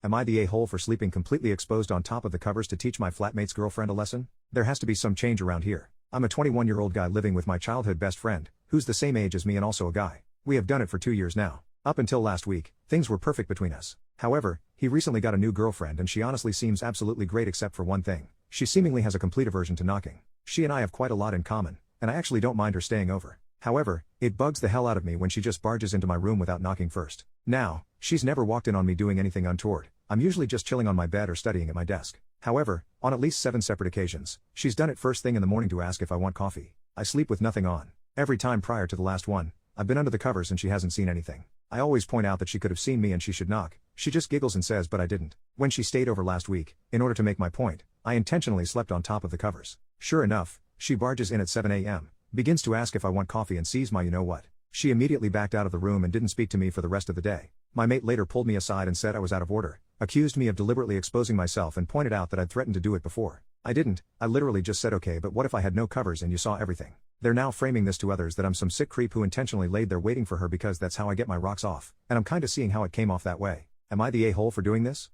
Am I the a-hole for sleeping completely exposed on top of the covers to teach my flatmate's girlfriend a lesson? There has to be some change around here. I'm a 21-year-old guy living with my childhood best friend, who's the same age as me and also a guy. We have done it for 2 years now. Up until last week, things were perfect between us. However, he recently got a new girlfriend and she honestly seems absolutely great except for one thing. She seemingly has a complete aversion to knocking. She and I have quite a lot in common, and I actually don't mind her staying over. However, it bugs the hell out of me when she just barges into my room without knocking first. Now, she's never walked in on me doing anything untoward. I'm usually just chilling on my bed or studying at my desk. However, on at least 7 separate occasions, she's done it first thing in the morning to ask if I want coffee. I sleep with nothing on. Every time prior to the last one, I've been under the covers and she hasn't seen anything. I always point out that she could have seen me and she should knock. She just giggles and says but I didn't. When she stayed over last week, in order to make my point, I intentionally slept on top of the covers. Sure enough, she barges in at 7 a.m., begins to ask if I want coffee and sees my you-know-what. She immediately backed out of the room and didn't speak to me for the rest of the day. My mate later pulled me aside and said I was out of order, accused me of deliberately exposing myself and pointed out that I'd threatened to do it before. I didn't, I literally just said okay but what if I had no covers and you saw everything? They're now framing this to others that I'm some sick creep who intentionally laid there waiting for her because that's how I get my rocks off, and I'm kinda seeing how it came off that way. Am I the a-hole for doing this?